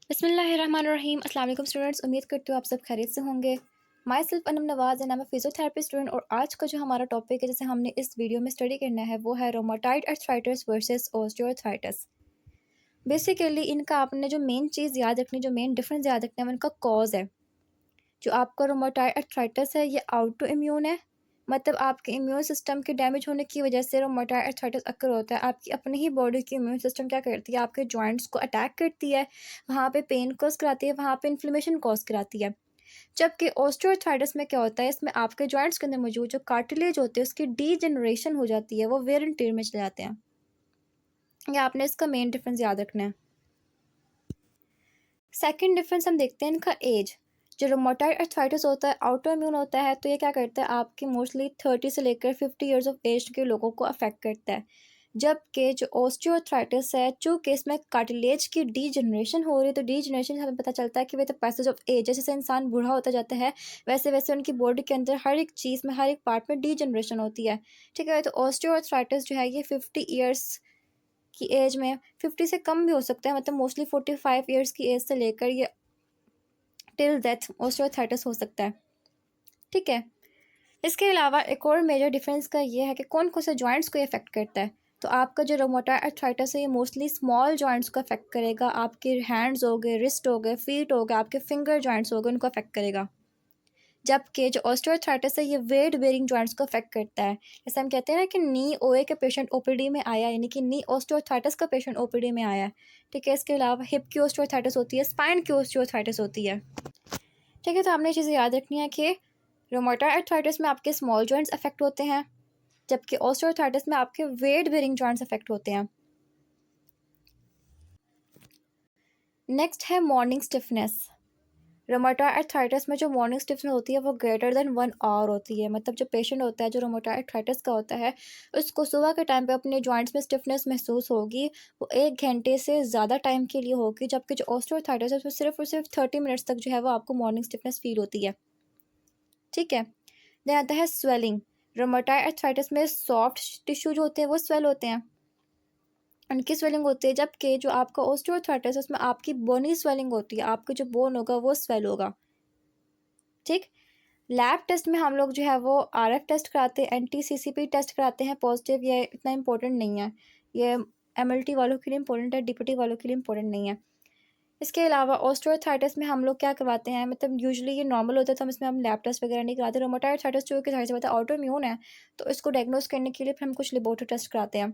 बिस्मिल्लाहिर्रहमानिर्रहीम। अस्सलाम वालेकुम स्टूडेंट्स, उम्मीद करती हूँ आप सब खैरियत से होंगे। My self Anam Nawaz and I am physiotherapy student. और आज का जो हमारा टॉपिक है जैसे हमने इस वीडियो में स्टडी करना है वो है रोमाटाइड अर्थराइटिस वर्सेस ऑस्टियोआर्थराइटिस। बेसिकली इनका आपने जो मेन चीज़ याद रखनी, जो मेन डिफरेंस याद रखना है, उनका कॉज है। जो आपका रोमाटाइड अर्थराइटिस है ये आउटो इम्यून है, मतलब आपके इम्यून सिस्टम के डैमेज होने की वजह से रोमाटाइड अर्थराइटिस अक्कर होता है। आपकी अपनी ही बॉडी की इम्यून सिस्टम क्या करती है, आपके जॉइंट्स को अटैक करती है, वहाँ पे पेन कॉज कराती है, वहाँ पे इन्फ्लेमेशन कॉज कराती है। जबकि ऑस्टियोआर्थराइटिस में क्या होता है, इसमें आपके जॉइंट्स के अंदर मौजूद जो कार्टिलेज होते हैं उसकी डीजनरेशन हो जाती है, वो वेयर एंड टियर में चले जाते हैं। या आपने इसका मेन डिफरेंस याद रखना है। सेकंड डिफरेंस हम देखते हैं इनका एज। जो रोमाटाइड अर्थराइटिस होता है आउटो इम्यून होता है, तो ये क्या करता है आपकी मोस्टली 30 से लेकर 50 ईयर्स ऑफ एज के लोगों को अफेक्ट करता है। जबकि जो ऑस्टियोआर्थराइटिस है, चूँकि इसमें कार्टिलेज की डीजनरेशन हो रही है, तो डीजनरेशन से हमें पता चलता है कि with the passage of age, जैसे जैसे इंसान बूढ़ा होता जाता है वैसे वैसे उनकी बॉडी के अंदर हर एक चीज़ में, हर एक पार्ट में डीजनरेशन होती है। ठीक है, तो ऑस्टियोआर्थराइटिस जो है ये 50 ईयर्स की एज में, 50 से कम भी हो सकता है, मतलब मोस्टली 45 ईयर्स की एज से लेकर ये टिल डेथ ऑस्टियोआर्थराइटिस हो सकता है। ठीक है, इसके अलावा एक और मेजर डिफरेंस का ये है कि कौन कौन से जॉइंट्स को इफेक्ट करता है। तो आपका जो रोमाटाइड अर्थराइटिस है ये मोस्टली स्मॉल जॉइंट्स को अफेक्ट करेगा। आपके हैंड्स हो गए, रिस्ट हो गए, फीट हो गए, आपके फिंगर जॉइंट्स हो गए, उनको अफेक्ट करेगा। जबकि जो ऑस्टियोआर्थराइटिस है ये वेट बेयरिंग जॉइंट्स को अफेक्ट करता है। जैसे हम कहते हैं ना कि नी ओए के पेशेंट ओपीडी में आया, यानी कि नी ऑस्टियोआर्थराइटिस का पेशेंट ओपीडी में आया है। ठीक है, इसके अलावा हिप की ऑस्टियोआर्थराइटिस होती है, स्पाइन की ऑस्टियोआर्थराइटिस होती है। ठीक है, तो आपने ये चीज़ें याद रखनी है कि रोमाटाइड अर्थराइटिस में आपके स्मॉल जॉइंट्स अफेक्ट होते हैं, जबकि ऑस्टियोआर्थराइटिस में आपके वेट बेयरिंग जॉइंट्स अफेक्ट होते हैं। नेक्स्ट है मॉर्निंग स्टिफनेस। रोमाटाइड अर्थराइटिस में जो मॉर्निंग स्टिफनेस होती है वो ग्रेटर देन 1 आवर होती है। मतलब जो पेशेंट होता है, जो रोमाटाइड अर्थराइटिस का होता है, उसको सुबह के टाइम पे अपने जॉइंट्स में स्टिफनेस महसूस होगी, वो 1 घंटे से ज़्यादा टाइम के लिए होगी। जबकि जो ऑस्टियोआर्थराइटिस है उसमें सिर्फ और सिर्फ 30 मिनट्स तक जो है वो आपको मॉर्निंग स्टिफनेस फील होती है। ठीक है, देन आता है स्वेलिंग। रोमाटाइड अर्थराइटिस में सॉफ्ट टिश्यू जो होते हैं वो स्वेल होते हैं, उनकी स्वेलिंग होती है। जबकि जो आपका ऑस्टियोआर्थराइटिस है उसमें आपकी बोनी स्वेलिंग होती है, आपका जो बोन होगा वो स्वेल होगा। ठीक, लैब टेस्ट में हम लोग जो है वो आरएफ टेस्ट कराते हैं, एनटीसीसीपी टेस्ट कराते हैं पॉजिटिव। ये इतना इंपॉर्टेंट नहीं है, ये एमएलटी वालों के लिए इंपॉर्टेंट है, डीपीटी वालों के लिए इंपॉर्टेंट नहीं है। इसके अलावा ऑस्टियोआर्थराइटिस में हम लोग क्या करवाते हैं, मतलब यूजुअली ये नॉर्मल होता है तो हम इसमें हम लैब टेस्ट वगैरह नहीं कराते। रोमाटाइड अर्थराइटिस जो कि जाहिर सी बात है ऑटो इम्यून है, तो इसको डायग्नोस करने के लिए फिर हम कुछ लेबोरेटरी टेस्ट कराते हैं।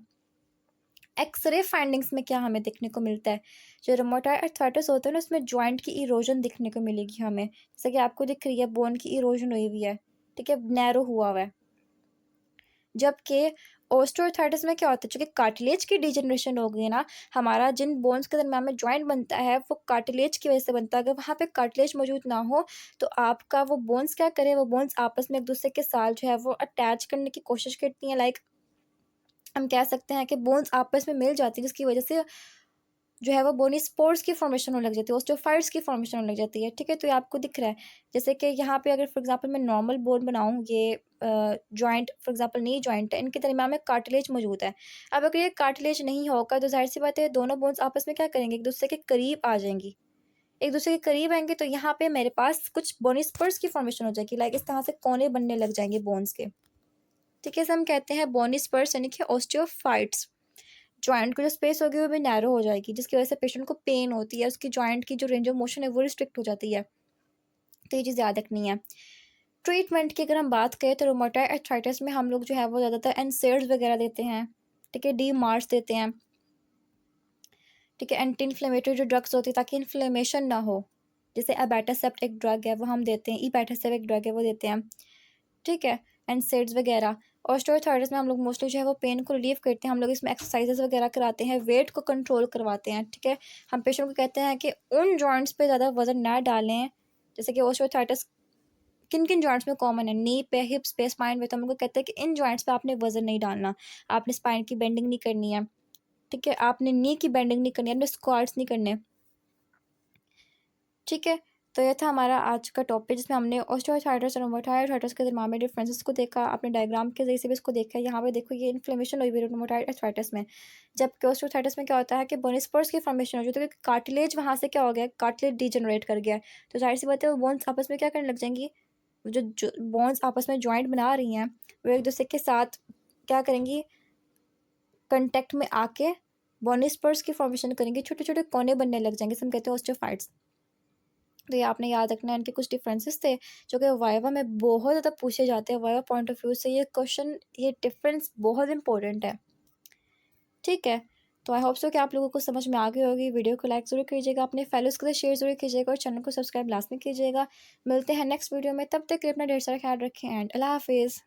एक्सरे फाइंडिंग्स में क्या हमें देखने को मिलता है, जो रोमाटाइड अर्थराइटिस होता है ना उसमें जॉइंट की इरोजन दिखने को मिलेगी हमें, जैसे कि आपको दिख रही है बोन की इरोजन हुई हुई है। ठीक है, नैरो हुआ हुआ है। जबकि ऑस्टियोआर्थराइटिस में क्या होता है, चूँकि कार्टिलेज की डिजनरेशन हो गई है ना, हमारा जिन बोन्स के दरमियान में जॉइंट बनता है वो कार्टिलेज की वजह से बनता है। अगर वहाँ पे कार्टिलेज मौजूद ना हो तो आपका वो बोन्स क्या करे, वो बोन्स आपस में एक दूसरे के साथ जो है वो अटैच करने की कोशिश करती हैं। लाइक हम कह सकते हैं कि बोन्स आपस में मिल जाती है, जिसकी वजह से जो है वो बोनी स्पोर्स की फॉर्मेशन होने लग जाती है, ऑस्टियोफाइट्स की फॉर्मेशन होने लग जाती है। ठीक है, तो ये आपको दिख रहा है। जैसे कि यहाँ पे अगर फॉर एग्जांपल मैं नॉर्मल बोन बनाऊँ, ये joint for example knee joint है, इनके दरमियान में कार्टिलेज मौजूद है। अब अगर ये कार्टिलेज नहीं होगा तो ज़ाहिर सी बात है दोनों बोन्स आपस में क्या करेंगे, एक दूसरे के करीब आ जाएंगी। एक दूसरे के करीब आएंगे तो यहाँ पे मेरे पास कुछ बोनी स्पर्स की फॉर्मेशन हो जाएगी, लाइक इस तरह से कोने बनने लग जाएंगे बोन्स के। ठीक है, इसे हम कहते हैं बोनी स्पर्स यानी कि ऑस्टियोफाइट्स। जॉइंट की जो स्पेस होगी वो भी नैरो हो जाएगी, जिसकी वजह से पेशेंट को पेन होती है, उसकी जॉइंट की जो रेंज ऑफ मोशन है वो रिस्ट्रिक्ट हो जाती है। तो ये चीज़ याद रखनी है। ट्रीटमेंट की अगर हम बात करें तो रोमाटाइड अर्थराइटिस में हम लोग जो है वो ज़्यादातर एनसेड्स वगैरह देते हैं। ठीक है, डी मार्स देते हैं। ठीक है, एंटी इन्फ्लेमेटरी जो ड्रग्स होती है ताकि इन्फ्लेमेशन ना हो, जैसे अबैटासेप्ट एक ड्रग है वो हम देते हैं, ईबैटासेप्ट एक ड्रग है वो देते हैं। ठीक है, एनसेड्स वगैरह। ऑस्टियोआर्थराइटिस में हम लोग मोस्टली जो है वो पेन को रिलीव करते हैं, हम लोग इसमें एक्सरसाइजेस वगैरह कराते हैं, वेट को कंट्रोल करवाते हैं। ठीक है, हम पेशेंट को कहते हैं कि उन जॉइंट्स पे ज़्यादा वजन ना डालें, जैसे कि ऑस्टियोआर्थराइटिस किन किन जॉइंट्स में कॉमन है, नी पे, हिप्स पे, स्पाइन पे, तो हम लोग कहते हैं कि इन जॉइंट्स पे आपने वजन नहीं डालना, आपने स्पाइन की बेंडिंग नहीं करनी है। ठीक है, आपने नी की बेंडिंग नहीं करनी है, आपने स्क्वाट्स नहीं करने। ठीक है, तो ये था हमारा आज का टॉपिक, जिसमें हमने ऑस्टियोआर्थराइटिस और रूमेटॉइड आर्थराइटिस के दरमियान में डिफरेंसेस को देखा। आपने डायग्राम के ज़रिए से भी इसको देखा है। यहाँ पे देखो ये इन्फ्लेमेशन हुई हुई है रूमेटॉइड आर्थराइटिस में। जबकि ऑस्टियोआर्थराइटिस में क्या होता है कि बोन स्पर्स की फॉर्मेशन हो जाती है, क्योंकि कार्टिलेज वहाँ से क्या हो गया, कार्टिलेज डीजनरेट कर गया है। तो ज़ाहिर-सी बात है वो बोन्स आपस में क्या करने लग जाएँगी, जो बोन्स आपस में जॉइंट बना रही हैं, वो एक-दूसरे के साथ क्या करेंगी, कॉन्टैक्ट में आके बोन स्पर्स की फॉर्मेशन करेंगी, छोटे-छोटे कोने बनने लग जाएँगे, जिसे हम कहते हैं ऑस्टियोफाइट्स। तो ये आपने याद रखना है, इनके कुछ डिफरेंसेस थे जो कि वाइवा में बहुत ज़्यादा पूछे जाते हैं। वाइवा पॉइंट ऑफ व्यू से ये क्वेश्चन, ये डिफरेंस बहुत इंपॉर्टेंट है। ठीक है, तो आई होप सो कि आप लोगों को समझ में आ गई होगी। वीडियो को लाइक ज़रूर कीजिएगा, अपने फेलोज़ के साथ शेयर ज़रूर कीजिएगा और चैनल को सब्सक्राइब लाज़मी कीजिएगा। मिलते हैं नेक्स्ट वीडियो में, तब तक के लिए अपना ढेर सारा ख्याल रखें एंड अल्लाह हाफ़िज़।